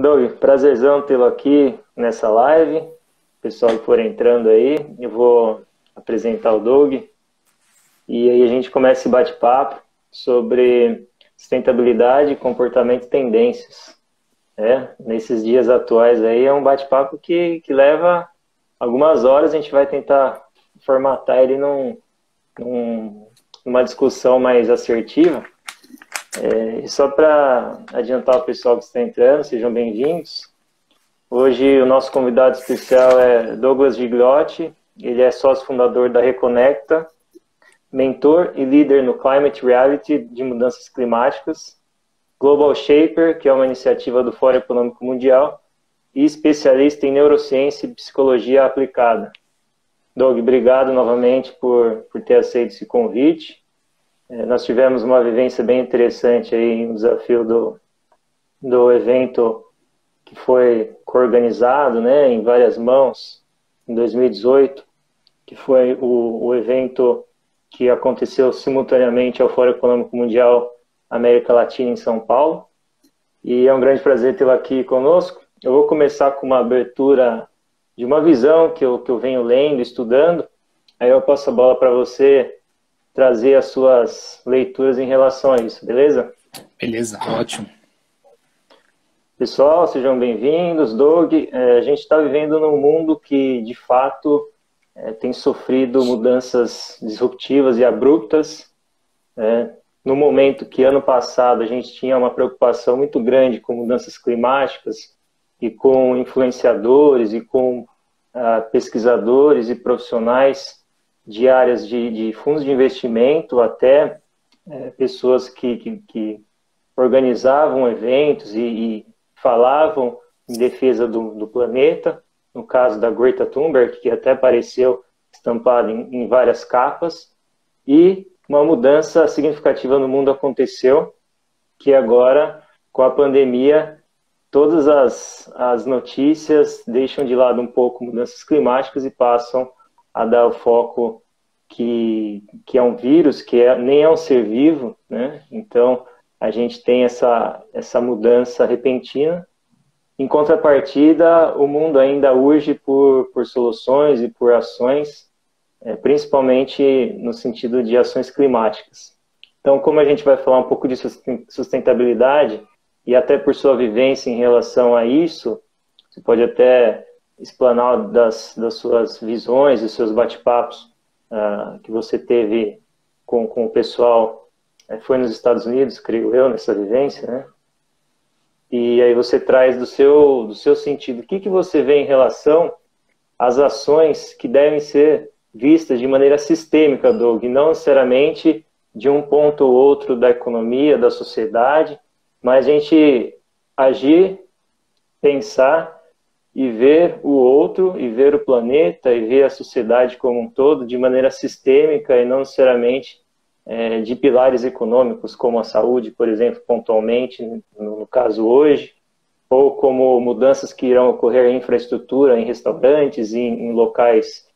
Doug, prazerzão tê-lo aqui nessa live. Pessoal que for entrando aí, eu vou apresentar o Doug e aí a gente começa esse bate-papo sobre sustentabilidade, comportamento e tendências. Nesses dias atuais aí é um bate-papo que leva algumas horas, a gente vai tentar formatar ele numa discussão mais assertiva. E só para adiantar o pessoal que está entrando, sejam bem-vindos. Hoje o nosso convidado especial é Douglas Gigliotti, ele é sócio fundador da Reconecta, mentor e líder no Climate Reality de mudanças climáticas, Global Shaper, que é uma iniciativa do Fórum Econômico Mundial, e especialista em neurociência e psicologia aplicada. Doug, obrigado novamente por ter aceito esse convite. Nós tivemos uma vivência bem interessante aí no desafio do evento que foi coorganizado, né, em várias mãos, em 2018, que foi o evento que aconteceu simultaneamente ao Fórum Econômico Mundial América Latina em São Paulo. E é um grande prazer tê-lo aqui conosco. Eu vou começar com uma abertura de uma visão que eu venho lendo, estudando. Aí eu passo a bola para você trazer as suas leituras em relação a isso, beleza? Beleza, ótimo. Pessoal, sejam bem-vindos. Doug, a gente está vivendo num mundo que, de fato, tem sofrido mudanças disruptivas e abruptas. No momento que, ano passado, a gente tinha uma preocupação muito grande com mudanças climáticas e com influenciadores e com pesquisadores e profissionais de áreas de fundos de investimento, até pessoas que organizavam eventos e falavam em defesa do planeta, no caso da Greta Thunberg, que até apareceu estampada em várias capas, e uma mudança significativa no mundo aconteceu, que agora, com a pandemia, todas as notícias deixam de lado um pouco mudanças climáticas e passam a dar o foco que é um vírus, nem é um ser vivo, né? Então, a gente tem essa mudança repentina. Em contrapartida, o mundo ainda urge por soluções e por ações, principalmente no sentido de ações climáticas. Então, como a gente vai falar um pouco de sustentabilidade, e até por sua vivência em relação a isso, você pode até explanar das suas visões, dos seus bate-papos que você teve com o pessoal, foi nos Estados Unidos, creio eu, nessa vivência, né? E aí você traz do seu sentido, o que você vê em relação às ações que devem ser vistas de maneira sistêmica, Doug, e não necessariamente de um ponto ou outro da economia, da sociedade, mas a gente agir, pensar e ver o outro, e ver o planeta, e ver a sociedade como um todo de maneira sistêmica e não necessariamente de pilares econômicos, como a saúde, por exemplo, pontualmente, no caso hoje, ou como mudanças que irão ocorrer em infraestrutura, em restaurantes, em locais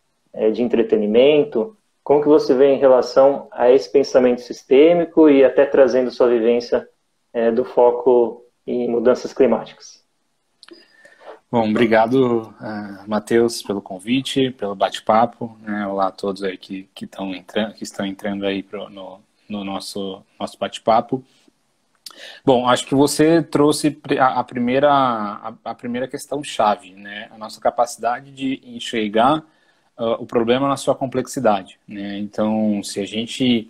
de entretenimento. Como que você vê em relação a esse pensamento sistêmico e até trazendo sua vivência do foco em mudanças climáticas? Bom, obrigado, Matheus, pelo convite, pelo bate-papo. Olá a todos aí que estão entrando aí no nosso bate-papo. Bom, acho que você trouxe a primeira questão-chave, né? A nossa capacidade de enxergar o problema na sua complexidade, né? Então, se a gente...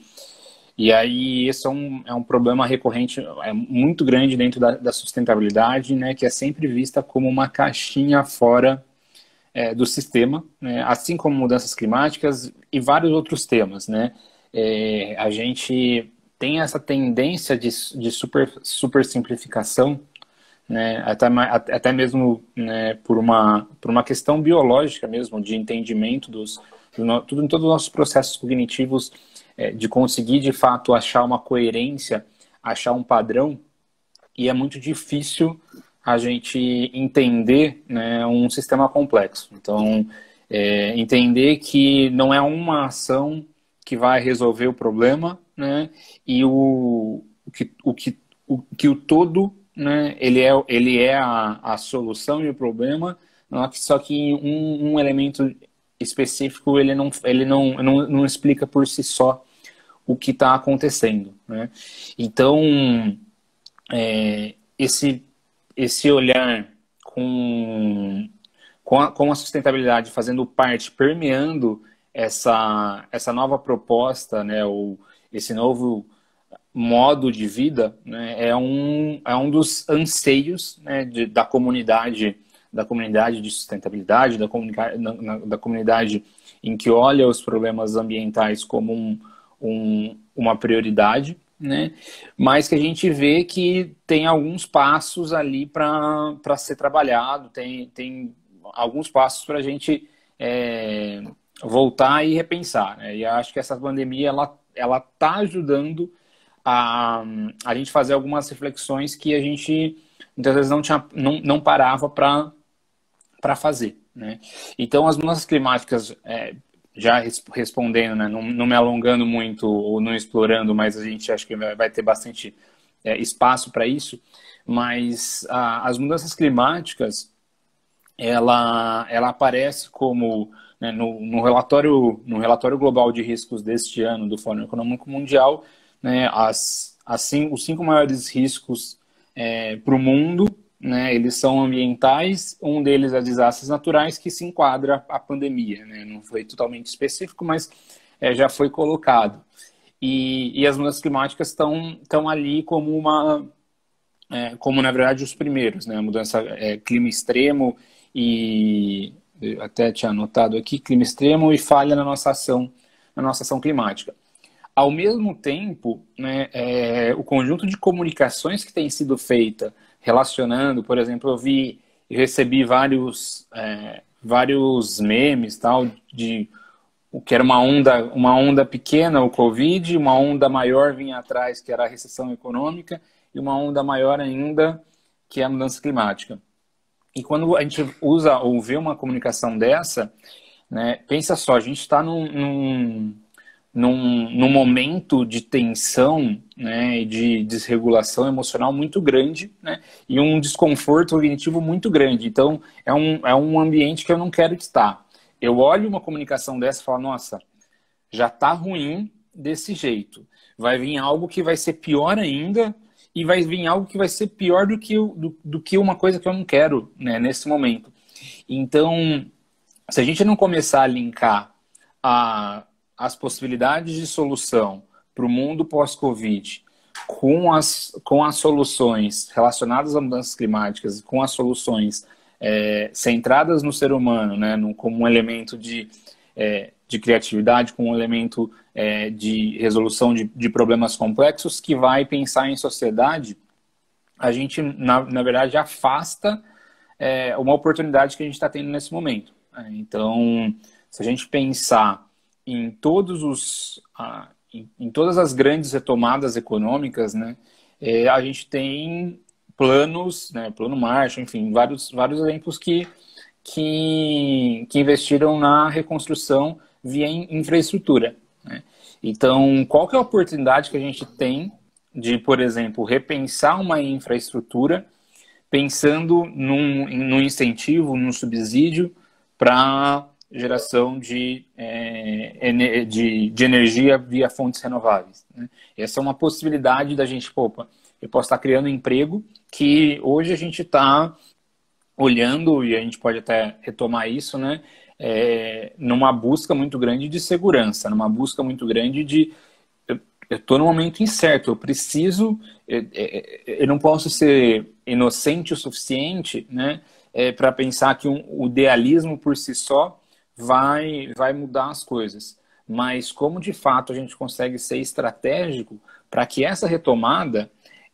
E aí, esse é um problema recorrente, muito grande dentro da sustentabilidade, né, que é sempre vista como uma caixinha fora do sistema, né, assim como mudanças climáticas e vários outros temas, né. A gente tem essa tendência de super simplificação, né, até mesmo, né, por uma questão biológica mesmo, de entendimento todos os nossos processos cognitivos, de conseguir, de fato, achar uma coerência, achar um padrão, e é muito difícil a gente entender, né, um sistema complexo. Então, entender que não é uma ação que vai resolver o problema, né, e o que o todo né, ele é a solução e o problema, só que um elemento específico ele não explica por si só o que está acontecendo, né? Então, esse olhar com a sustentabilidade fazendo parte, permeando essa nova proposta, né, ou esse novo modo de vida, né, é um dos anseios, né, da comunidade de sustentabilidade, da comunidade em que olha os problemas ambientais como uma prioridade, né, mas que a gente vê que tem alguns passos ali para ser trabalhado, tem alguns passos para a gente voltar e repensar, né? E acho que essa pandemia ela está ajudando a gente fazer algumas reflexões que a gente muitas vezes não parava para fazer, né? Então, as mudanças climáticas, já respondendo, né, não me alongando muito ou não explorando, mas a gente acha que vai ter bastante espaço para isso, mas as mudanças climáticas, ela aparece como, né, no relatório global de riscos deste ano do Fórum Econômico Mundial, né, os 5 maiores riscos para o mundo, né, eles são ambientais, um deles é desastres naturais, que se enquadra a pandemia, né, não foi totalmente específico, mas já foi colocado. E as mudanças climáticas estão ali como como na verdade os primeiros, né, a mudança clima extremo e eu até tinha anotado aqui, clima extremo e falha na nossa ação climática. Ao mesmo tempo, né, o conjunto de comunicações que tem sido feita relacionando, por exemplo, eu recebi vários memes, tal, de o que era uma onda pequena, o Covid, uma onda maior vinha atrás, que era a recessão econômica, e uma onda maior ainda, que é a mudança climática. E quando a gente usa ou vê uma comunicação dessa, né, pensa só, a gente está num momento de tensão, né, e de desregulação emocional muito grande, né, e um desconforto cognitivo muito grande. Então, é um ambiente que eu não quero estar. Eu olho uma comunicação dessa e falo, nossa, já está ruim desse jeito. Vai vir algo que vai ser pior ainda, e vai vir algo que vai ser pior do que uma coisa que eu não quero, né, nesse momento. Então, se a gente não começar a linkar as possibilidades de solução para o mundo pós-Covid com as soluções relacionadas a mudanças climáticas, com as soluções centradas no ser humano, né, como um elemento de criatividade, como um elemento de resolução de problemas complexos, que vai pensar em sociedade, a gente, na verdade, afasta uma oportunidade que a gente está tendo nesse momento. Então, se a gente pensar em todas as grandes retomadas econômicas, né, a gente tem planos, né, Plano Marshall, enfim, vários exemplos que investiram na reconstrução via infraestrutura, né? Então, qual que é a oportunidade que a gente tem de, por exemplo, repensar uma infraestrutura pensando num incentivo, num subsídio para geração de energia via fontes renováveis, né? Essa é uma possibilidade da gente, eu posso estar criando emprego que hoje a gente está olhando, e a gente pode até retomar isso, né, numa busca muito grande de segurança, numa busca muito grande de eu estou num momento incerto, eu não posso ser inocente o suficiente, né, para pensar que o idealismo por si só vai mudar as coisas. Mas como de fato a gente consegue ser estratégico para que essa retomada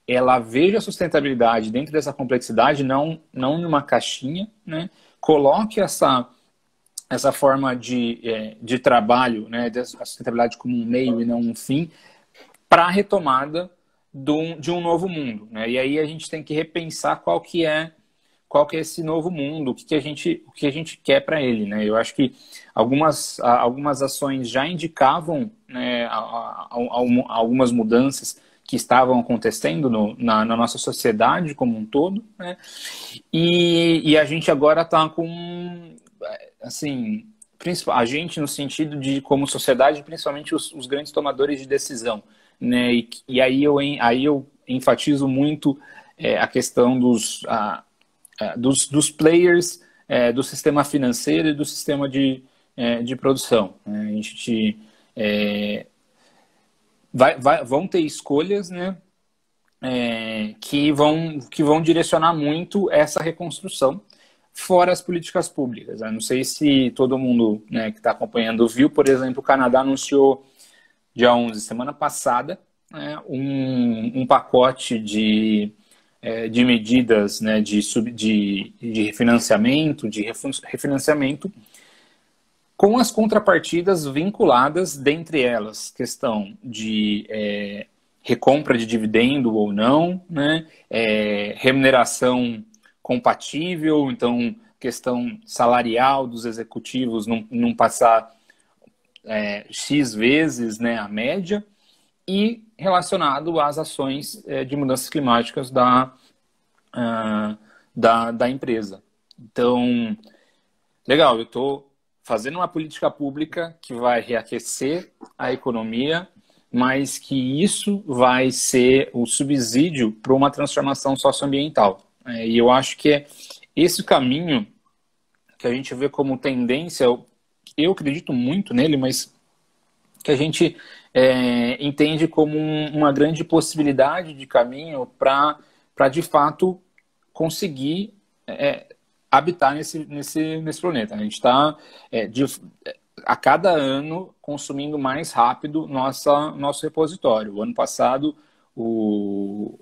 ela veja a sustentabilidade dentro dessa complexidade, não numa caixinha, né, coloque essa forma de trabalho, né, a sustentabilidade como um meio e não um fim, para a retomada de um novo mundo, né? E aí a gente tem que repensar qual que é esse novo mundo, o que a gente quer para ele, né? Eu acho que algumas ações já indicavam, né, algumas mudanças que estavam acontecendo na nossa sociedade como um todo, né? E a gente agora está com, assim, a gente no sentido de, como sociedade, principalmente os grandes tomadores de decisão, né? E aí eu enfatizo muito a questão dos players do sistema financeiro e do sistema de produção, né? A gente vão ter escolhas, né, que vão direcionar muito essa reconstrução, fora as políticas públicas. Eu não sei se todo mundo, né, que está acompanhando viu, por exemplo, o Canadá anunciou dia 11, semana passada, né, um pacote de medidas, né, de refinanciamento, com as contrapartidas vinculadas, dentre elas, questão de recompra de dividendo ou não, né, remuneração compatível, então questão salarial dos executivos não passar X vezes, né, a média, e relacionado às ações de mudanças climáticas da empresa. Então, legal, eu estou fazendo uma política pública que vai reaquecer a economia, mas que isso vai ser o subsídio para uma transformação socioambiental. E eu acho que é esse caminho que a gente vê como tendência, eu acredito muito nele, mas que a gente entende como uma grande possibilidade de caminho para de fato conseguir habitar nesse planeta. A gente está a cada ano consumindo mais rápido nosso repositório. O ano passado, o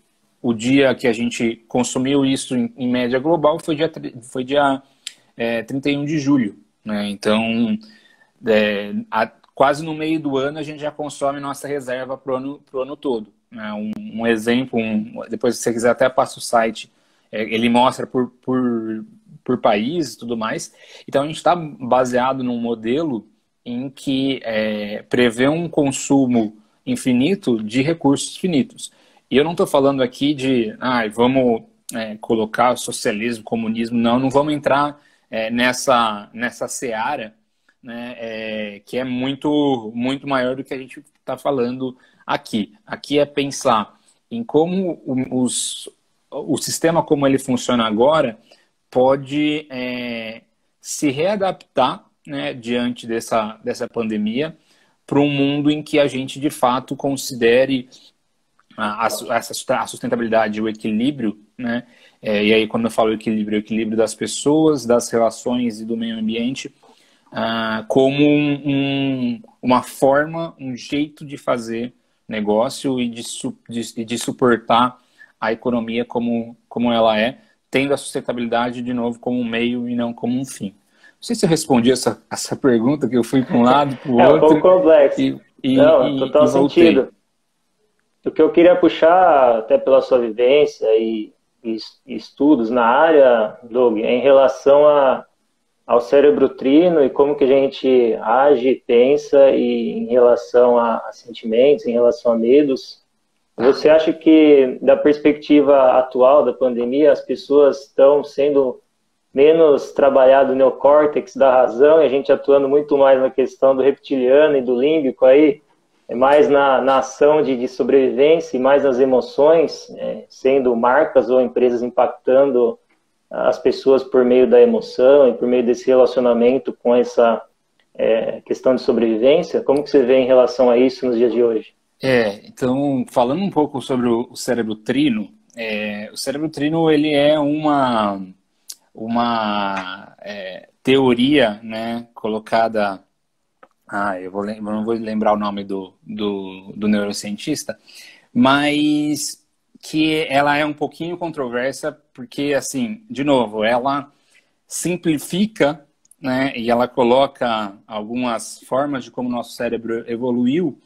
dia que a gente consumiu isso em média global foi dia 31 de julho. Né? Então, quase no meio do ano, a gente já consome nossa reserva para o ano todo. Né? Um exemplo, depois se você quiser até passa o site, ele mostra por país e tudo mais. Então, a gente está baseado num modelo em que prevê um consumo infinito de recursos finitos. E eu não estou falando aqui de vamos colocar socialismo, comunismo, não vamos entrar nessa seara, né, que é muito, muito maior do que a gente está falando aqui. Aqui é pensar em como o sistema como ele funciona agora pode se readaptar, né, diante dessa pandemia para um mundo em que a gente de fato considere a sustentabilidade e o equilíbrio, né? E aí quando eu falo equilíbrio, é o equilíbrio das pessoas, das relações e do meio ambiente, como uma forma, um jeito de fazer negócio e de suportar a economia como ela tendo a sustentabilidade, de novo, como um meio e não como um fim. Não sei se eu respondi essa pergunta, que eu fui para um lado, para o outro. Um pouco complexo. Não, total sentido. O que eu queria puxar, até pela sua vivência e estudos na área, Doug, é em relação ao cérebro trino e como que a gente age, pensa e em relação a sentimentos, em relação a medos. Você acha que, da perspectiva atual da pandemia, as pessoas estão sendo menos trabalhado o neocórtex da razão e a gente atuando muito mais na questão do reptiliano e do límbico aí, mais na ação de sobrevivência e mais nas emoções, sendo marcas ou empresas impactando as pessoas por meio da emoção e por meio desse relacionamento com essa questão de sobrevivência? Como que você vê em relação a isso nos dias de hoje? Então, falando um pouco sobre o cérebro trino, o cérebro trino ele é uma teoria, né, colocada... eu não vou lembrar o nome do neurocientista, mas que ela é um pouquinho controversa, porque, assim, de novo, ela simplifica, né, e ela coloca algumas formas de como o nosso cérebro evoluiu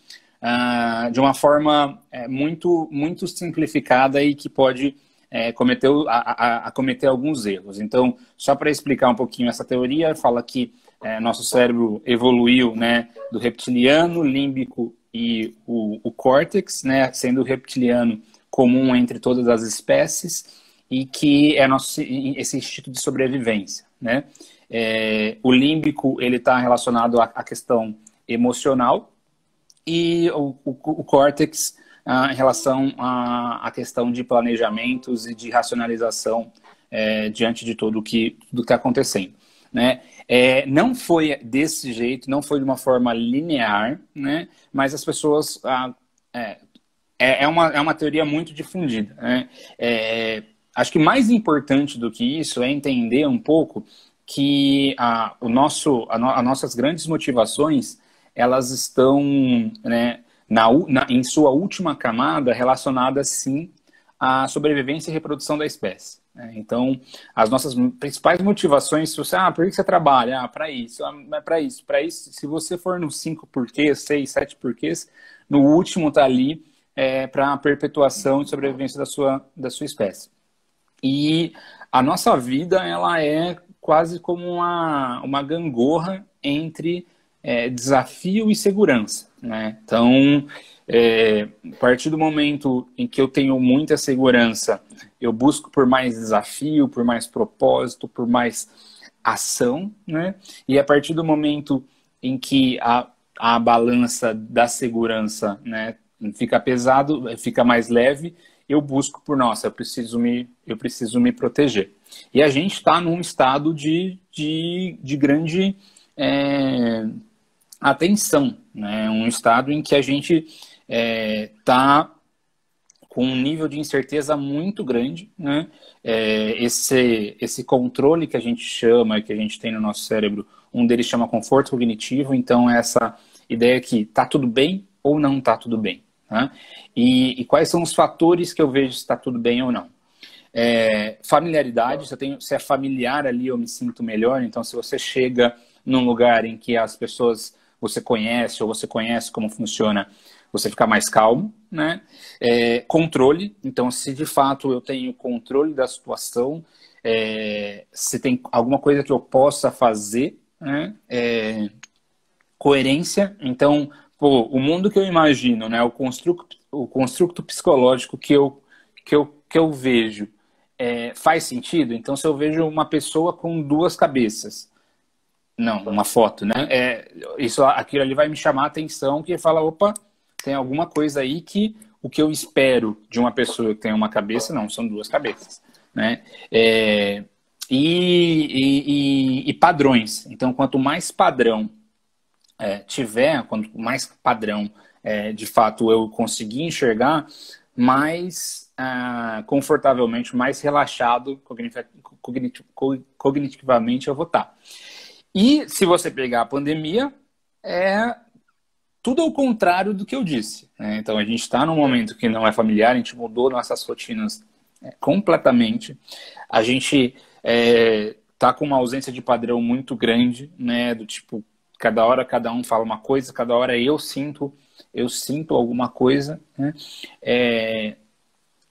de uma forma muito, muito simplificada e que pode cometer alguns erros. Então, só para explicar um pouquinho essa teoria, fala que nosso cérebro evoluiu, né, do reptiliano, límbico o córtex, né, sendo o reptiliano comum entre todas as espécies e que é esse instinto de sobrevivência, né? O límbico, ele está relacionado à questão emocional e o córtex em relação à questão de planejamentos e de racionalização diante de tudo que está acontecendo, né? Não foi desse jeito, não foi de uma forma linear, né? Mas as pessoas... é uma teoria muito difundida, né? Acho que mais importante do que isso é entender um pouco que as nossas grandes motivações, elas estão, né, em sua última camada relacionadas, sim, à sobrevivência e reprodução da espécie. Né? Então, as nossas principais motivações, se você, por que você trabalha? Para isso, para isso. Se você for nos 5 porquês, 6, 7 porquês, no último está ali para a perpetuação e sobrevivência da sua espécie. E a nossa vida, ela é quase como uma gangorra entre desafio e segurança, né? Então, a partir do momento em que eu tenho muita segurança, eu busco por mais desafio, por mais propósito, por mais ação, né? E a partir do momento em que a balança da segurança, né, fica pesado, fica mais leve, eu busco por, eu preciso me proteger. E a gente está num estado de grande atenção, né? Um estado em que a gente está com um nível de incerteza muito grande, né? Esse controle que a gente chama, que a gente tem no nosso cérebro, um deles chama conforto cognitivo, então essa ideia que está tudo bem ou não está tudo bem. Né? E quais são os fatores que eu vejo se está tudo bem ou não? Familiaridade, se é familiar ali, eu me sinto melhor. Então, se você chega num lugar em que as pessoas você conhece ou você conhece como funciona, você fica mais calmo, né? Controle, então se de fato eu tenho controle da situação, se tem alguma coisa que eu possa fazer, né? Coerência, então o mundo que eu imagino, né? O construto psicológico que eu vejo faz sentido. Então se eu vejo uma pessoa com 2 cabeças, não, uma foto, né? Aquilo ali vai me chamar a atenção, que fala, opa, tem alguma coisa aí que o que eu espero de uma pessoa que tem uma cabeça, não, são 2 cabeças, né? E padrões. Então, quanto mais padrão tiver, quanto mais padrão, de fato, eu conseguir enxergar, mais confortavelmente, mais relaxado cognitivamente eu vou estar. E se você pegar a pandemia, tudo ao contrário do que eu disse, né? Então a gente está num momento que não é familiar, a gente mudou nossas rotinas completamente, a gente está com uma ausência de padrão muito grande, né? Do tipo, cada hora cada um fala uma coisa, cada hora eu sinto alguma coisa, né?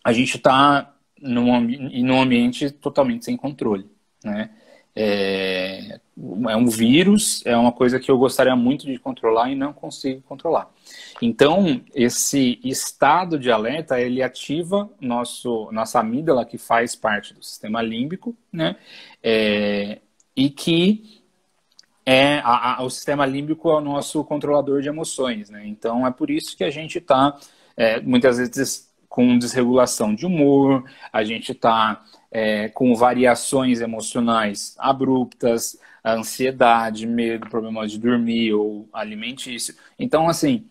A gente está num ambiente totalmente sem controle, né? É um vírus, é uma coisa que eu gostaria muito de controlar e não consigo controlar. Então, esse estado de alerta, ele ativa nossa amígdala, que faz parte do sistema límbico, né? E que o sistema límbico é o nosso controlador de emoções, né? Então, é por isso que a gente está, muitas vezes, com desregulação de humor, a gente está com variações emocionais abruptas, ansiedade, medo, problema de dormir ou alimentício. Então, assim,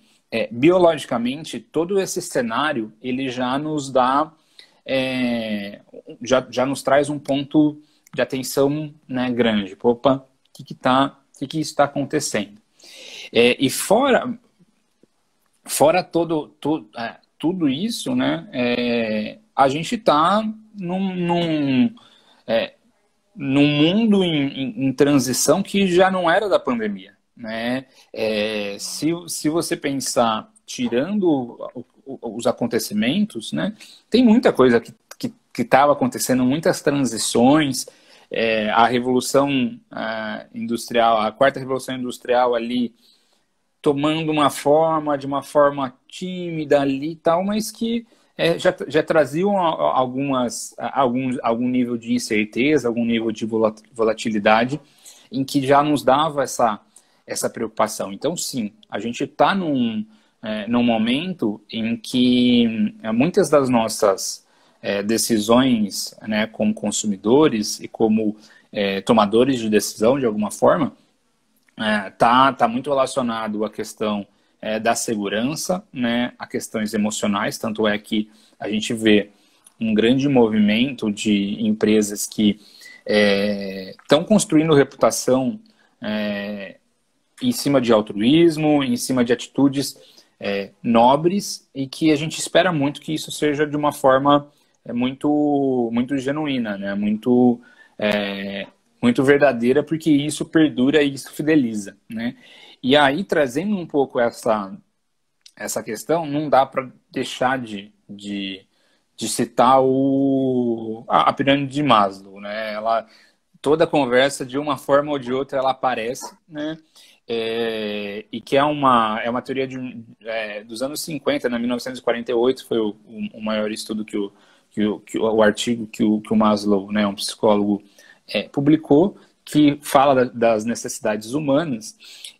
biologicamente, todo esse cenário, ele já nos dá, já nos traz um ponto de atenção, né, grande. Opa, o que está acontecendo? E fora tudo isso, né, a gente está num mundo em transição que já não era da pandemia, né? Se você pensar, tirando os acontecimentos, né, tem muita coisa que estava acontecendo, muitas transições, a Revolução Industrial, a 4ª Revolução Industrial ali, tomando de uma forma tímida ali e tal, mas que já traziam algum nível de incerteza, algum nível de volatilidade, em que já nos dava essa preocupação. Então, sim, a gente está num momento em que muitas das nossas decisões, né, como consumidores e como tomadores de decisão, de alguma forma, tá muito relacionado à questão da segurança, né, a questões emocionais, tanto é que a gente vê um grande movimento de empresas que estão construindo reputação em cima de altruísmo, em cima de atitudes nobres, e que a gente espera muito que isso seja de uma forma muito, muito genuína, né, muito verdadeira, porque isso perdura e isso fideliza, né? E aí, trazendo um pouco essa questão, não dá para deixar de citar a pirâmide de Maslow, né? Toda conversa, de uma forma ou de outra, ela aparece, né? E que é uma teoria dos anos 50, né? 1948 foi o maior estudo o artigo que o Maslow, né, um psicólogo, publicou, que fala das necessidades humanas.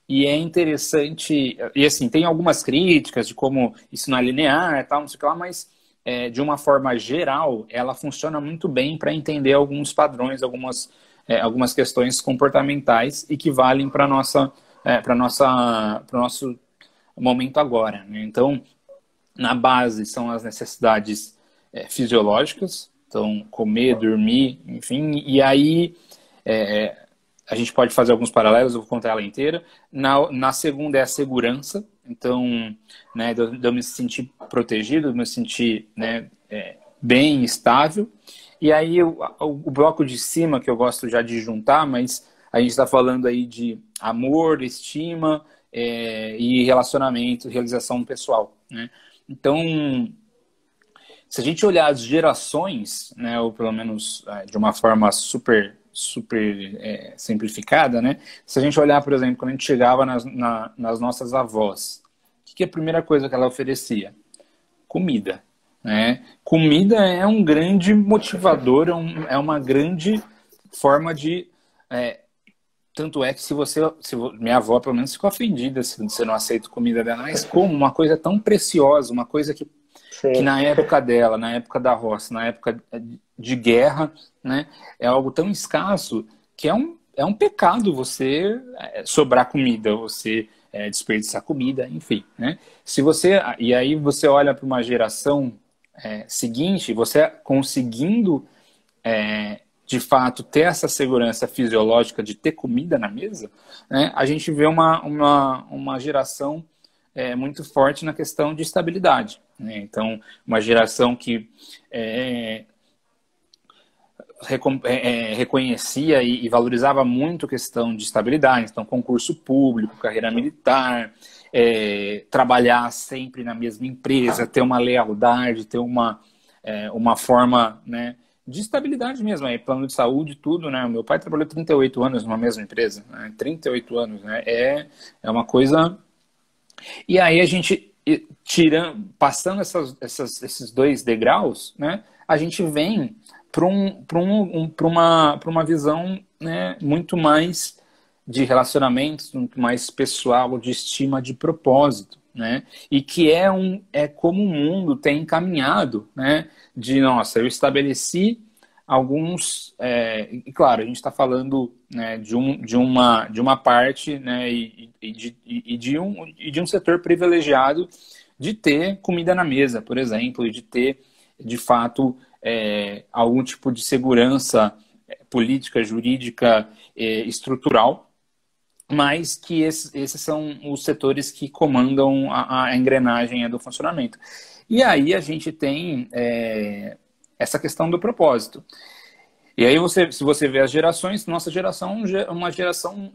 E é interessante, e assim, tem algumas críticas de como isso não é linear, tal, não sei o que lá, mas de uma forma geral, ela funciona muito bem para entender alguns padrões, algumas questões comportamentais e que valem para o nosso momento agora, né? Então, na base são as necessidades fisiológicas, então comer, dormir, enfim, e aí a gente pode fazer alguns paralelos, eu vou contar ela inteira. Na segunda é a segurança, então, né, de eu me sentir protegido, de eu me sentir, né, bem, estável. E aí o bloco de cima, que eu gosto já de juntar, mas a gente está falando aí de amor, estima e relacionamento, realização pessoal, né? Então, se a gente olhar as gerações, né, ou pelo menos de uma forma super simplificada, né? Se a gente olhar, por exemplo, quando a gente chegava nas nossas avós, o que é a primeira coisa que ela oferecia? Comida, né? Comida é um grande motivador, é uma grande forma de... tanto é que minha avó, pelo menos, ficou ofendida se você não aceita comida dela, mas como uma coisa tão preciosa, uma coisa que na época dela, na época da roça, na época de guerra, né, é algo tão escasso que é um pecado você sobrar comida, você desperdiçar comida, enfim, né? E aí você olha para uma geração seguinte, você conseguindo de fato ter essa segurança fisiológica de ter comida na mesa, né, a gente vê uma geração muito forte na questão de estabilidade, né? Então, uma geração que reconhecia e valorizava muito a questão de estabilidade, então concurso público, carreira militar, trabalhar sempre na mesma empresa, ter uma lealdade, ter uma forma, né, de estabilidade mesmo, plano de saúde, tudo, né? Meu pai trabalhou 38 anos numa mesma empresa, né? 38 anos, né? É uma coisa... E aí a gente, passando esses dois degraus, né, a gente vem para uma visão, né, muito mais de relacionamentos, muito mais pessoal, de estima, de propósito, né? E que é como o mundo tem encaminhado, né? Nossa, eu estabeleci alguns... e claro, a gente está falando, né, de uma parte, né, e de um setor privilegiado de ter comida na mesa, por exemplo, e de ter, de fato, algum tipo de segurança política, jurídica, estrutural, mas que esses são os setores que comandam a engrenagem do funcionamento. E aí a gente tem essa questão do propósito. E aí, se você vê as gerações, nossa geração é uma geração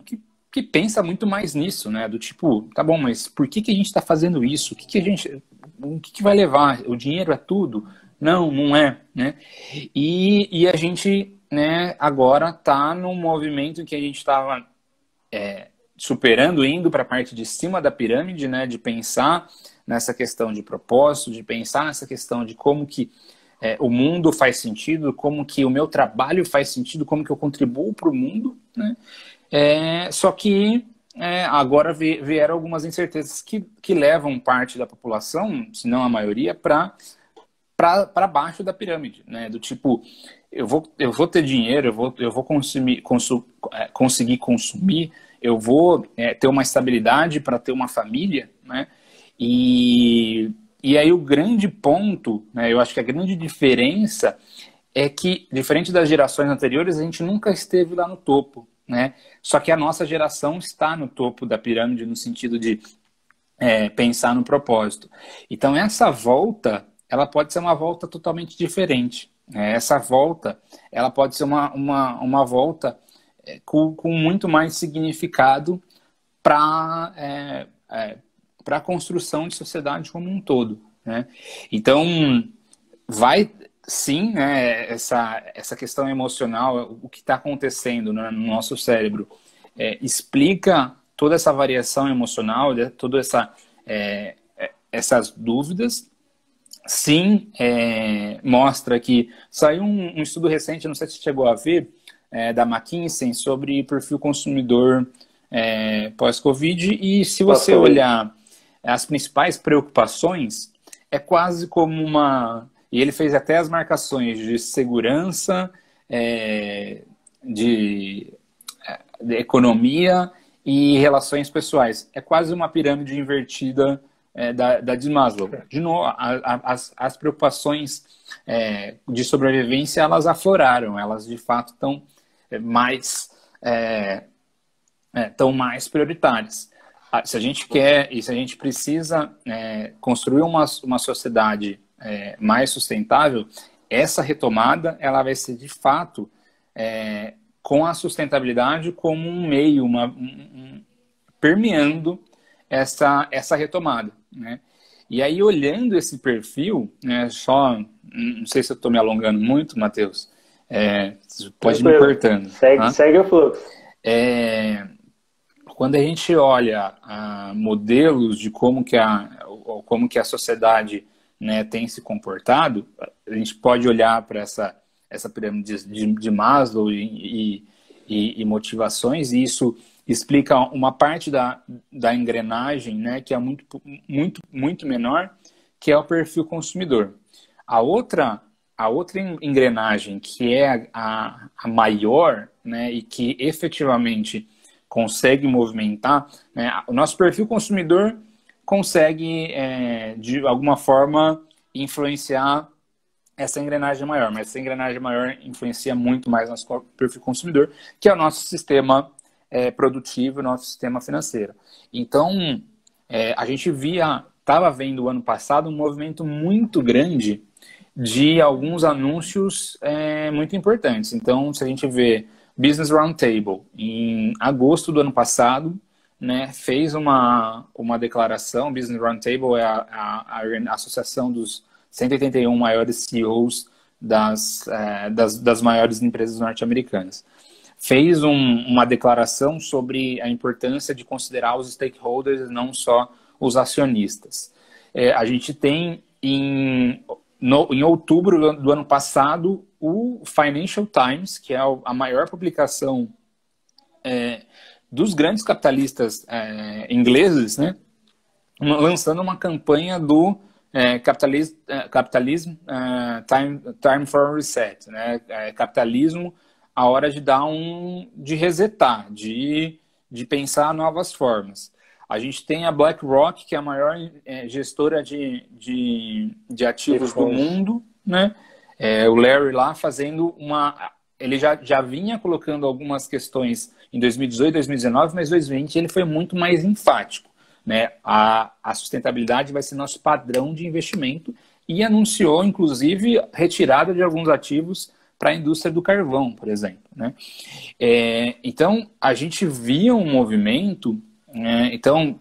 que pensa muito mais nisso, né? Do tipo, tá bom, mas por que a gente está fazendo isso? O que vai levar? O dinheiro é tudo? Não é, né? E a gente, né, agora está num movimento em que a gente estava superando, indo para a parte de cima da pirâmide, né, de pensar nessa questão de propósito, de pensar nessa questão de como que o mundo faz sentido, como que o meu trabalho faz sentido, como que eu contribuo para o mundo, né? Só que agora vieram algumas incertezas que levam parte da população, se não a maioria, para baixo da pirâmide, né? Do tipo, eu vou ter dinheiro, eu vou conseguir consumir, eu vou ter uma estabilidade para ter uma família, né? E aí o grande ponto, né, eu acho que a grande diferença é que, diferente das gerações anteriores, a gente nunca esteve lá no topo, né? Só que a nossa geração está no topo da pirâmide no sentido de pensar no propósito. Então essa volta, ela pode ser uma volta totalmente diferente, né? Essa volta, ela pode ser uma volta com muito mais significado para a construção de sociedade como um todo, né? Então, vai sim, né, essa questão emocional, o que está acontecendo, né, no nosso cérebro, explica toda essa variação emocional, todas essas dúvidas. Sim, mostra que saiu um estudo recente, não sei se você chegou a ver, da McKinsey sobre perfil consumidor pós-Covid, e se você olhar as principais preocupações, é quase como e ele fez até as marcações de segurança, de economia e relações pessoais. É quase uma pirâmide invertida da de Maslow. De novo, as preocupações de sobrevivência, elas afloraram, elas de fato estão mais prioritárias. Se a gente quer e se a gente precisa construir uma sociedade mais sustentável, essa retomada ela vai ser de fato com a sustentabilidade como um meio, permeando essa retomada, né? E aí, olhando esse perfil, né, não sei se eu estou me alongando muito, Matheus, pode ir me cortando. Segue o fluxo. Quando a gente olha modelos de como que a sociedade, né, tem se comportado, a gente pode olhar para essa pirâmide de Maslow e motivações, e isso explica uma parte da engrenagem, né, que é muito, muito, muito menor, que é o perfil consumidor. A outra engrenagem, que é a maior, né, e que efetivamente consegue movimentar, né, o nosso perfil consumidor consegue, de alguma forma, influenciar essa engrenagem maior, mas essa engrenagem maior influencia muito mais nosso perfil consumidor, que é o nosso sistema produtivo, nosso sistema financeiro. Então, a gente estava vendo o ano passado um movimento muito grande de alguns anúncios muito importantes. Então, se a gente vê Business Roundtable, em agosto do ano passado, né, fez uma declaração. Business Roundtable é a associação dos 181 maiores CEOs das maiores empresas norte-americanas. Fez uma declaração sobre a importância de considerar os stakeholders, não só os acionistas. A gente tem, em outubro do ano passado, o Financial Times, que é a maior publicação dos grandes capitalistas ingleses, né, lançando uma campanha do Capitalism Time for Reset, né, capitalismo, a hora de de resetar, de pensar novas formas. A gente tem a BlackRock, que é a maior gestora de ativos do mundo, né? O Larry lá fazendo ele já vinha colocando algumas questões em 2018, 2019, mas 2020 ele foi muito mais enfático, né? A sustentabilidade vai ser nosso padrão de investimento e anunciou, inclusive, retirada de alguns ativos para a indústria do carvão, por exemplo, né? Então, a gente via um movimento, né? Então,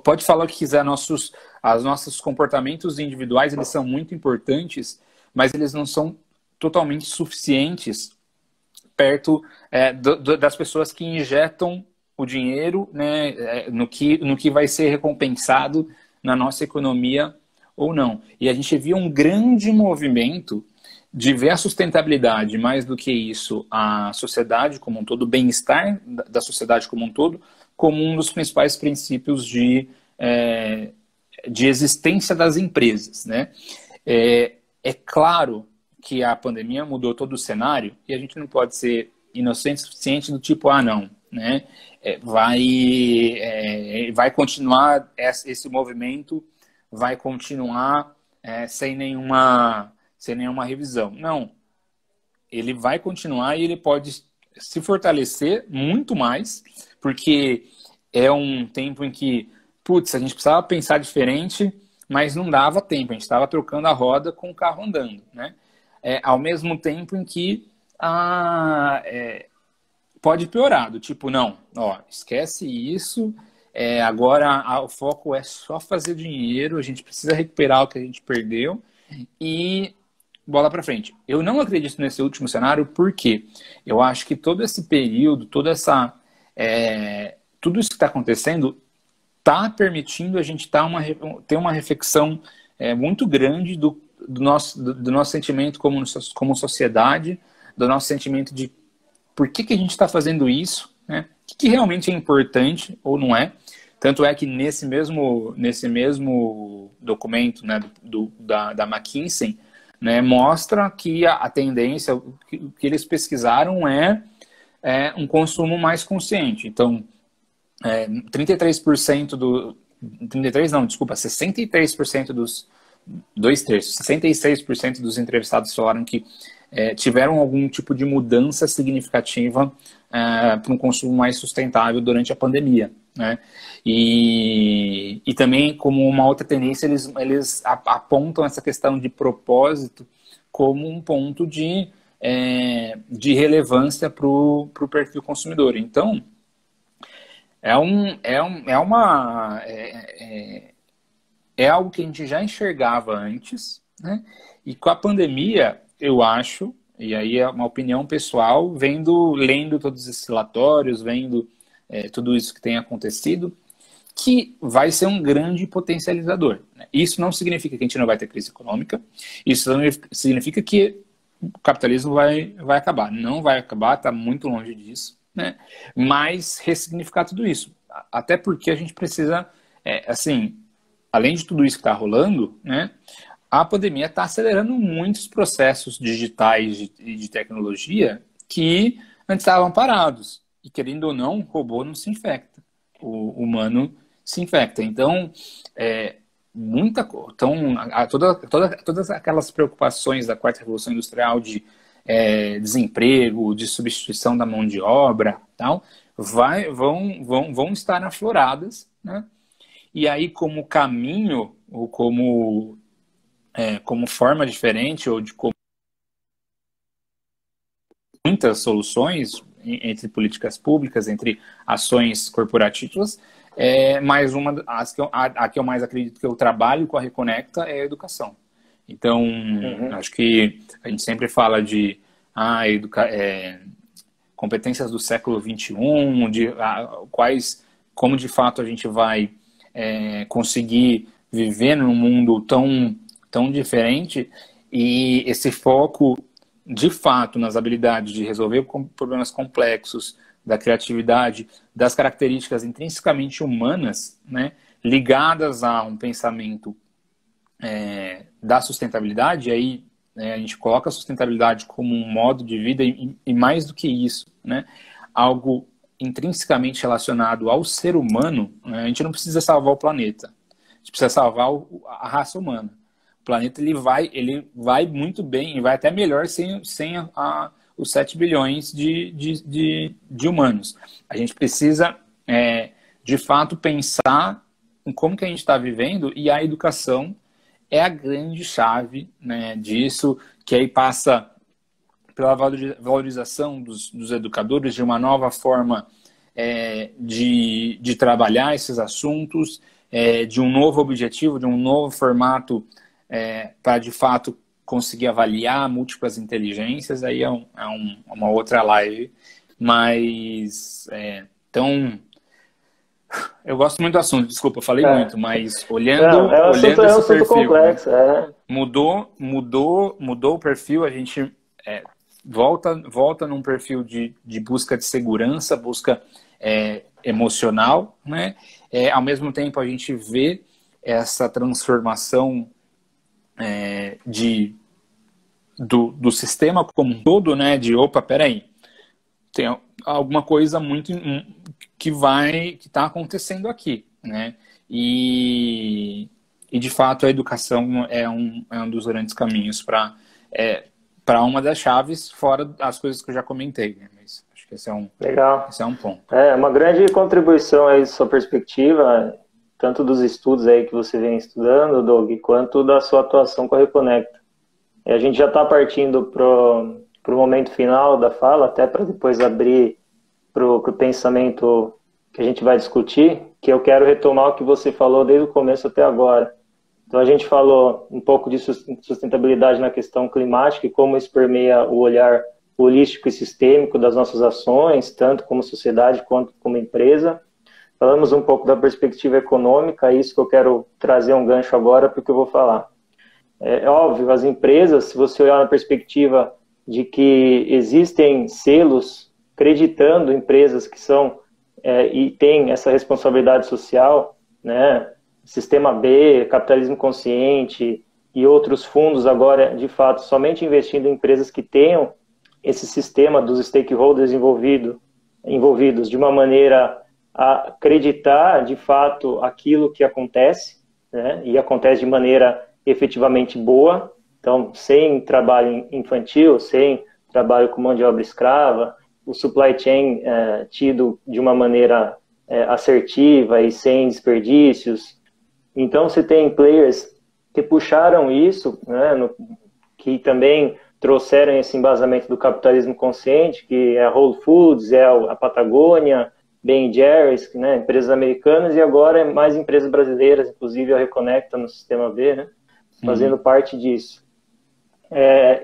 pode falar o que quiser, os nossos comportamentos individuais, eles são muito importantes, mas eles não são totalmente suficientes perto das pessoas que injetam o dinheiro, né, no que vai ser recompensado na nossa economia ou não. E a gente viu um grande movimento de ver a sustentabilidade, mais do que isso, a sociedade como um todo, o bem-estar da sociedade como um todo, como um dos principais princípios de existência das empresas, né? É claro que a pandemia mudou todo o cenário e a gente não pode ser inocente o suficiente do tipo, não, né? Vai continuar esse movimento, vai continuar sem nenhuma revisão. Não, ele vai continuar e ele pode se fortalecer muito mais, porque é um tempo em que, a gente precisava pensar diferente, mas não dava tempo, a gente estava trocando a roda com o carro andando, né? Ao mesmo tempo em que pode piorar, do tipo, não, esquece isso, agora o foco é só fazer dinheiro, a gente precisa recuperar o que a gente perdeu e bola para frente. Eu não acredito nesse último cenário porque eu acho que todo esse período, tudo isso que está acontecendo está permitindo a gente ter uma reflexão muito grande do nosso sentimento como sociedade, do nosso sentimento de por que a gente está fazendo isso, né? O que realmente é importante ou não é. Tanto é que nesse mesmo documento, né, da McKinsey, né, mostra que a tendência, o que eles pesquisaram é um consumo mais consciente. Então, 63% 63% dos 2/3, 66% dos entrevistados falaram que tiveram algum tipo de mudança significativa para um consumo mais sustentável durante a pandemia, né? E também, como uma outra tendência, eles apontam essa questão de propósito como um ponto de relevância para o perfil consumidor. Então, é algo que a gente já enxergava antes, né? E com a pandemia, eu acho, e aí é uma opinião pessoal, lendo todos esses relatórios, vendo tudo isso que tem acontecido, que vai ser um grande potencializador, né? Isso não significa que a gente não vai ter crise econômica, isso não significa que o capitalismo vai acabar. Não vai acabar, está muito longe disso, né? Mas ressignificar tudo isso. Até porque a gente precisa, além de tudo isso que está rolando, né, a pandemia está acelerando muitos processos digitais de tecnologia que antes estavam parados. E querendo ou não, o robô não se infecta. O humano se infecta. Então, todas aquelas preocupações da quarta revolução industrial de desemprego, de substituição da mão de obra, tal, vão estar afloradas, né? E aí, como caminho, ou como forma diferente, ou de como muitas soluções entre políticas públicas, entre ações corporativas, mais a que eu mais acredito que eu trabalho com a Reconecta é a educação. Então, acho que a gente sempre fala de competências do século XXI, como de fato a gente vai conseguir viver num mundo tão diferente, e esse foco de fato nas habilidades de resolver problemas complexos, da criatividade, das características intrinsecamente humanas, né, ligadas a um pensamento da sustentabilidade. E aí a gente coloca a sustentabilidade como um modo de vida e mais do que isso, né, algo intrinsecamente relacionado ao ser humano, né? A gente não precisa salvar o planeta, a gente precisa salvar a raça humana. O planeta ele vai muito bem e vai até melhor sem os 7 bilhões de humanos. A gente precisa, de fato, pensar em como que a gente está vivendo, e a educação é a grande chave, né, disso, que aí passa pela valorização dos educadores, de uma nova forma de trabalhar esses assuntos, de um novo objetivo, de um novo formato para, de fato, conseguir avaliar múltiplas inteligências. Aí é uma outra live. Mas, então, Eu gosto muito do assunto, desculpa, eu falei muito, mas Não, olhando é um esse assunto perfil, complexo. mudou o perfil, a gente volta num perfil de busca de segurança, busca emocional, né? Ao mesmo tempo a gente vê essa transformação do sistema como um todo, né? De opa, peraí, tem alguma coisa muito que está acontecendo aqui, né? E de fato a educação é um dos grandes caminhos para uma das chaves, fora as coisas que eu já comentei, né? Mas acho que Legal. esse é um ponto. Uma grande contribuição aí sua perspectiva, tanto dos estudos aí que você vem estudando, Doug, quanto da sua atuação com a Reconecta. E a gente já está partindo para o momento final da fala, até para depois abrir para o pensamento que a gente vai discutir, que eu quero retomar o que você falou desde o começo até agora. Então a gente falou um pouco de sustentabilidade na questão climática e como isso permeia o olhar holístico e sistêmico das nossas ações, tanto como sociedade quanto como empresa. Falamos um pouco da perspectiva econômica, é isso que eu quero trazer um gancho agora para o que eu vou falar. É óbvio, as empresas, se você olhar na perspectiva de que existem selos acreditando empresas que são e têm essa responsabilidade social, né? Sistema B, capitalismo consciente e outros fundos agora, de fato, somente investindo em empresas que tenham esse sistema dos stakeholders envolvidos de uma maneira a acreditar, de fato, aquilo que acontece, né? E acontece de maneira efetivamente boa, então, sem trabalho infantil, sem trabalho com mão de obra escrava, o supply chain tido de uma maneira assertiva e sem desperdícios. Então, você tem players que puxaram isso, né, que também trouxeram esse embasamento do capitalismo consciente, que é a Whole Foods, é a Patagônia, Ben Jerry's, né, empresas americanas, e agora mais empresas brasileiras, inclusive a Reconecta no Sistema B, né, fazendo parte disso.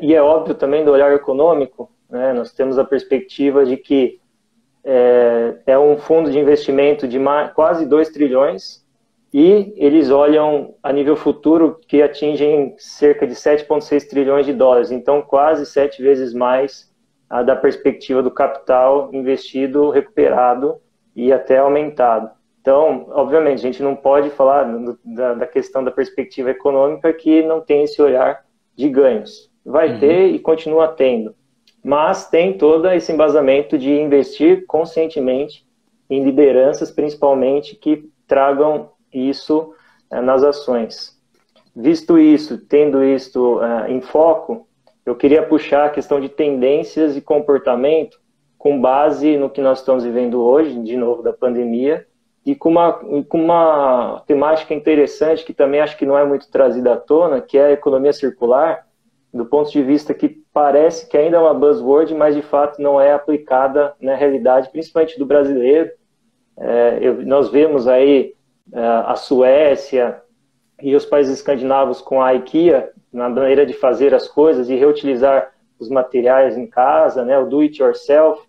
E é óbvio também do olhar econômico, né, nós temos a perspectiva de que é um fundo de investimento de quase 2 trilhões e eles olham a nível futuro que atingem cerca de 7,6 trilhões de dólares, então quase 7 vezes mais da perspectiva do capital investido, recuperado e até aumentado. Então, obviamente, a gente não pode falar da questão da perspectiva econômica que não tem esse olhar de ganhos. Vai ter e continua tendo, mas tem todo esse embasamento de investir conscientemente em lideranças, principalmente, que tragam isso nas ações. Visto isso, tendo isso em foco, eu queria puxar a questão de tendências e comportamento com base no que nós estamos vivendo hoje, de novo, da pandemia, e com uma temática interessante que também acho que não é muito trazida à tona, que é a economia circular, do ponto de vista que parece que ainda é uma buzzword, mas de fato não é aplicada na realidade, principalmente do brasileiro. Nós vemos aí a Suécia e os países escandinavos com a IKEA, na maneira de fazer as coisas e reutilizar os materiais em casa, né, o do it yourself.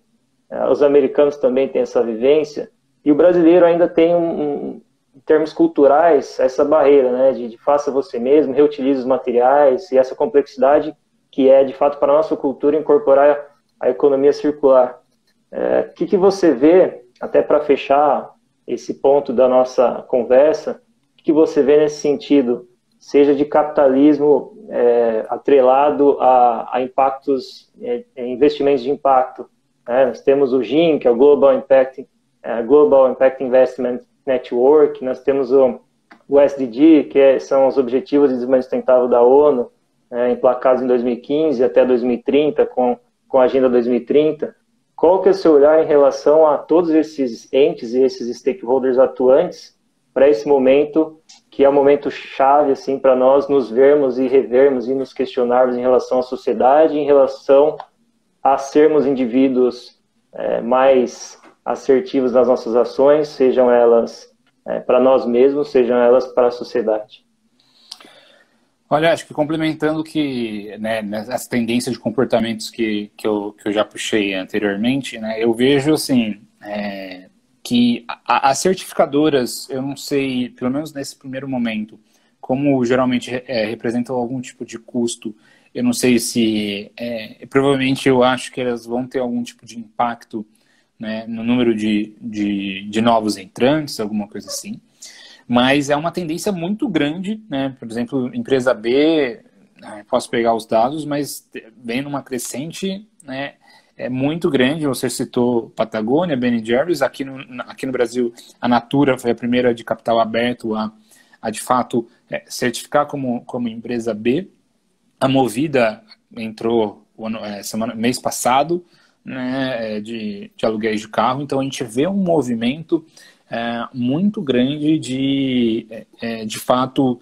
Os americanos também têm essa vivência. E o brasileiro ainda tem, em termos culturais, essa barreira, né, de faça você mesmo, reutilize os materiais e essa complexidade que é, de fato, para a nossa cultura incorporar a economia circular. O que você vê, até para fechar esse ponto da nossa conversa, o que você vê nesse sentido, seja de capitalismo atrelado a impactos, investimentos de impacto? Nós temos o GIN, que é o Global Impact Investment Network, nós temos o SDG, que são os Objetivos de Desenvolvimento Sustentável da ONU, emplacados em 2015 até 2030, com a Agenda 2030. Qual que é o seu olhar em relação a todos esses entes e esses stakeholders atuantes para esse momento, que é um momento chave assim, para nós nos vermos e revermos e nos questionarmos em relação à sociedade, em relação a sermos indivíduos mais assertivos nas nossas ações, sejam elas para nós mesmos, sejam elas para a sociedade? Olha, acho que complementando que, né, essa tendência de comportamentos que eu já puxei anteriormente, né, eu vejo assim, que as certificadoras, eu não sei, pelo menos nesse primeiro momento, como geralmente representam algum tipo de custo, eu não sei se, provavelmente eu acho que elas vão ter algum tipo de impacto, né, no número de novos entrantes, alguma coisa assim. Mas é uma tendência muito grande, né? Por exemplo, empresa B, posso pegar os dados, mas vem numa crescente, né, muito grande. Você citou Patagônia, Ben Jerry's, aqui no Brasil a Natura foi a primeira de capital aberto a de fato certificar como empresa B. A Movida entrou mês passado, né, de aluguéis de carro, então a gente vê um movimento muito grande de fato,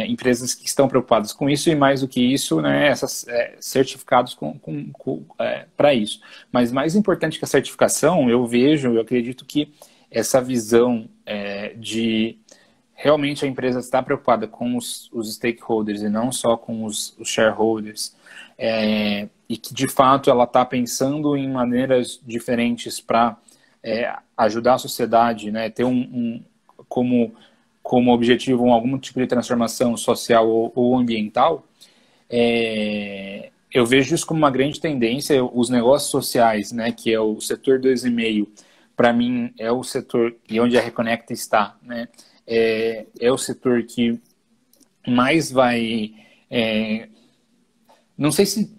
empresas que estão preocupadas com isso, e mais do que isso, né, essas certificados para isso. Mas mais importante que a certificação, eu acredito que essa visão de realmente a empresa está preocupada com os stakeholders e não só com os shareholders, e que de fato ela está pensando em maneiras diferentes para ajudar a sociedade, né, ter como objetivo algum tipo de transformação social ou ambiental, eu vejo isso como uma grande tendência. Os negócios sociais, né, que é o setor 2,5, para mim é o setor, e onde a Reconecta está, né, é o setor que mais vai, não sei se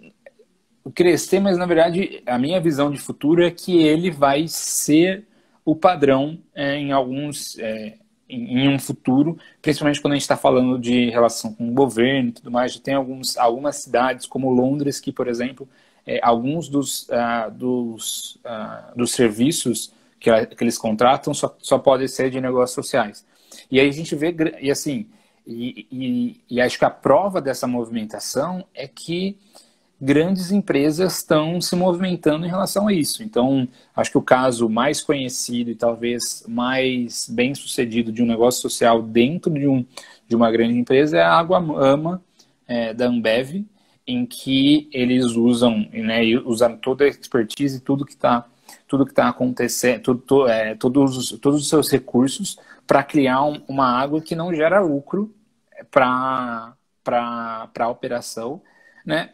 crescer, mas na verdade a minha visão de futuro é que ele vai ser o padrão em em um futuro, principalmente quando a gente está falando de relação com o governo e tudo mais. Já tem algumas cidades como Londres que, por exemplo, alguns dos serviços que eles contratam só podem ser de negócios sociais. E aí a gente vê, e assim, e acho que a prova dessa movimentação é que grandes empresas estão se movimentando em relação a isso. Então, acho que o caso mais conhecido e talvez mais bem sucedido de um negócio social dentro de uma grande empresa é a Água Ama, da Ambev, em que eles usam, né, usam toda a expertise e tudo que está acontecendo, todos os seus recursos para criar uma água que não gera lucro para a operação, né?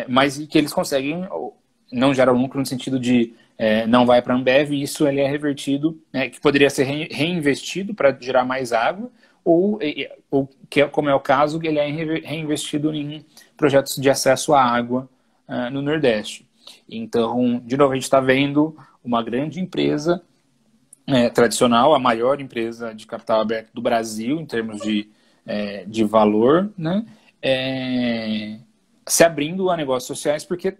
Mas que eles conseguem, não gera lucro no sentido de não vai para a Ambev, e isso ele é revertido, que poderia ser reinvestido para gerar mais água, ou que, como é o caso, ele é reinvestido em projetos de acesso à água no Nordeste. Então, de novo, a gente está vendo uma grande empresa tradicional, a maior empresa de capital aberto do Brasil, em termos de valor, né? Se abrindo a negócios sociais, porque,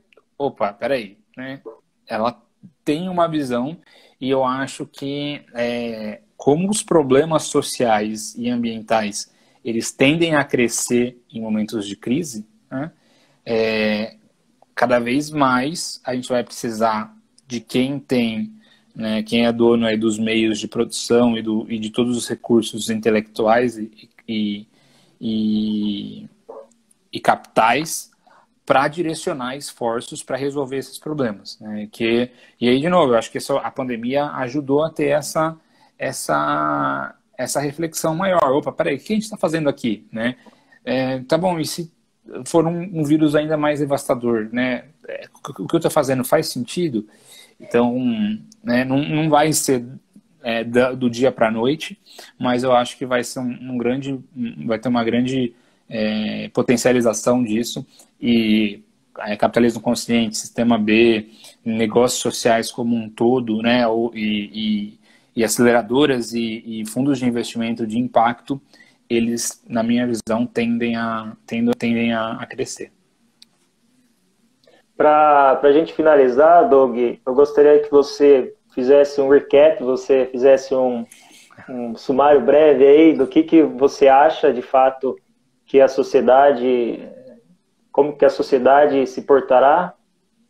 peraí, né? Ela tem uma visão, e eu acho que como os problemas sociais e ambientais, eles tendem a crescer em momentos de crise, né? Cada vez mais a gente vai precisar de quem tem, né, quem é dono aí dos meios de produção e de todos os recursos intelectuais e capitais para direcionar esforços para resolver esses problemas, né? E aí, de novo, eu acho que a pandemia ajudou a ter essa reflexão maior. Peraí, o que a gente está fazendo aqui, né? Tá bom, e se for um vírus ainda mais devastador, né? O que eu estou fazendo faz sentido? Então, né, não vai ser do dia para a noite, mas eu acho que vai ser vai ter uma grande potencialização disso, e capitalismo consciente, sistema B, negócios sociais como um todo, né, e aceleradoras e fundos de investimento de impacto, eles, na minha visão, tendem a crescer. Para a gente finalizar, Doug, eu gostaria que você fizesse um recap, você fizesse um sumário breve aí do que você acha de fato que a sociedade, como que a sociedade se portará,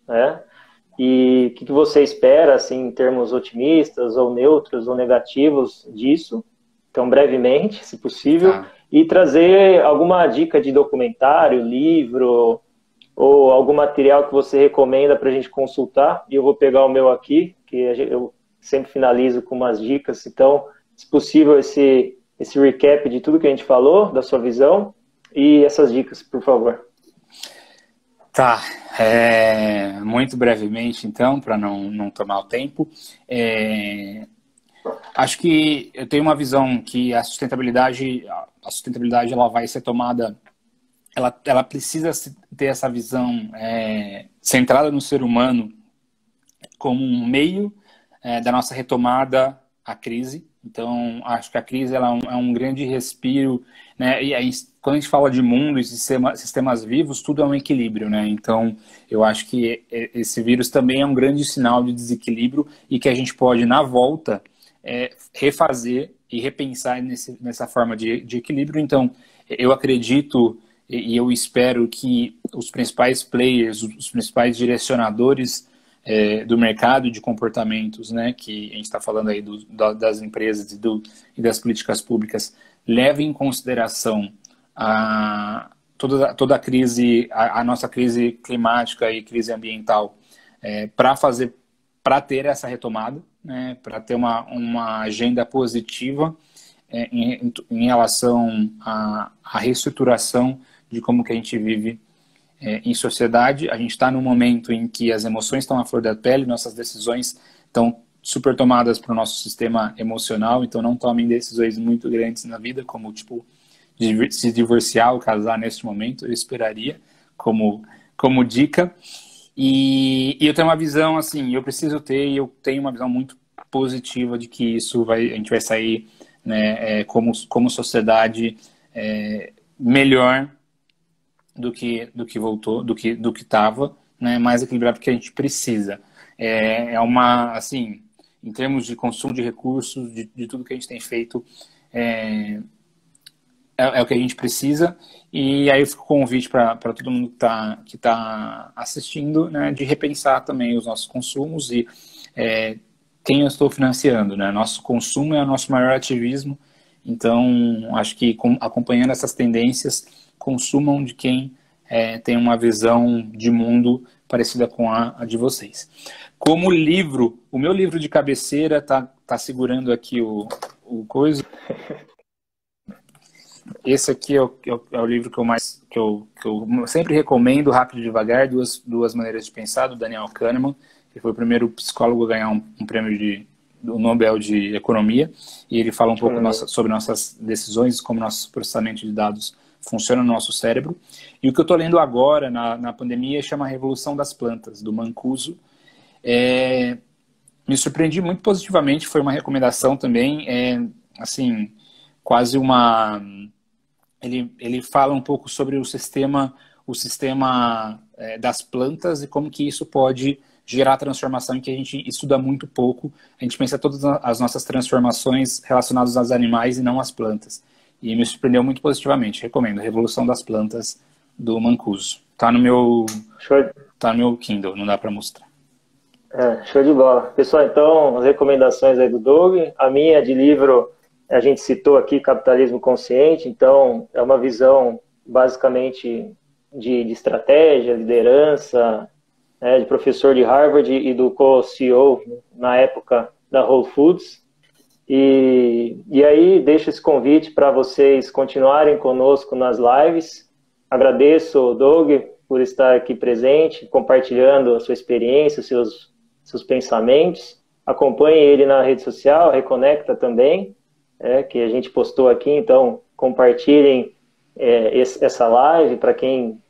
né? E o que você espera, assim, em termos otimistas ou neutros ou negativos disso, então brevemente, se possível, e trazer alguma dica de documentário, livro ou algum material que você recomenda para a gente consultar, e eu vou pegar o meu aqui, que eu sempre finalizo com umas dicas. Então, se possível, esse recap de tudo que a gente falou, da sua visão, e essas dicas, por favor. Tá, muito brevemente, então, para não tomar o tempo. Acho que eu tenho uma visão que a sustentabilidade ela vai ser tomada, ela precisa ter essa visão centrada no ser humano como um meio da nossa retomada à crise. Então, acho que a crise ela é um grande respiro, né? E aí, quando a gente fala de mundo e sistemas vivos, tudo é um equilíbrio, né? Então, eu acho que esse vírus também é um grande sinal de desequilíbrio e que a gente pode, na volta, refazer e repensar nessa forma de equilíbrio. Então, eu acredito e eu espero que os principais players, os principais direcionadores do mercado de comportamentos, né, que a gente está falando aí das empresas e das políticas públicas, levem em consideração toda a crise, a nossa crise climática e crise ambiental, para ter essa retomada, né, para ter uma agenda positiva em relação à reestruturação de como que a gente vive em sociedade. A gente está num momento em que as emoções estão à flor da pele, nossas decisões estão super tomadas para o nosso sistema emocional, então não tomem decisões muito grandes na vida, como tipo se divorciar ou casar neste momento, eu esperaria como dica. E eu tenho uma visão assim, eu tenho uma visão muito positiva de que a gente vai sair, né, como sociedade melhor do que voltou, do que estava, né, mais equilibrado que a gente precisa. Assim, em termos de consumo de recursos, de tudo que a gente tem feito, é o que a gente precisa. E aí fica o convite para todo mundo que tá assistindo, né, de repensar também os nossos consumos e quem eu estou financiando, né? Nosso consumo é o nosso maior ativismo, então acho que acompanhando essas tendências, consumam de quem tem uma visão de mundo parecida com a de vocês. Como livro, o meu livro de cabeceira tá segurando aqui o coisa. Esse aqui é o livro que eu sempre recomendo, Rápido e Devagar, duas maneiras de pensar, do Daniel Kahneman, que foi o primeiro psicólogo a ganhar um prêmio do Nobel de Economia, e ele fala um pouco sobre nossas decisões, como nosso processamento de dados funciona no nosso cérebro. E o que eu estou lendo agora, na pandemia, chama Revolução das Plantas, do Mancuso. Me surpreendi muito positivamente, foi uma recomendação também, assim, quase uma... Ele fala um pouco sobre o sistema das plantas e como que isso pode gerar transformação em que a gente estuda muito pouco. A gente pensa todas as nossas transformações relacionadas aos animais e não às plantas. E me surpreendeu muito positivamente. Recomendo, Revolução das Plantas, do Mancuso. Tá no meu Kindle, não dá para mostrar. Show de bola. Pessoal, então, as recomendações aí do Doug. A minha de livro, a gente citou aqui Capitalismo Consciente, então é uma visão basicamente de estratégia, liderança, de professor de Harvard e do co-CEO na época da Whole Foods. E aí deixo esse convite para vocês continuarem conosco nas lives. Agradeço, Doug, por estar aqui presente, compartilhando a sua experiência, seus pensamentos. Acompanhe ele na rede social, Reconecta também, que a gente postou aqui, então compartilhem essa live para quem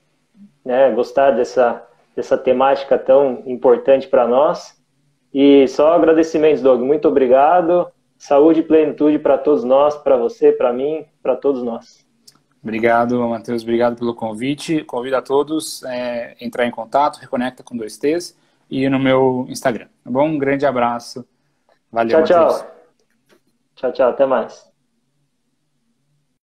gostar dessa temática tão importante para nós. E só agradecimentos, Doug. Muito obrigado. Saúde e plenitude para todos nós, para você, para mim, para todos nós. Obrigado, Matheus. Obrigado pelo convite. Convido a todos a entrar em contato, Reconecta com 2 T's, e no meu Instagram. Tá bom? Um grande abraço. Valeu, tchau, Matheus. Tchau. Tchau, até mais.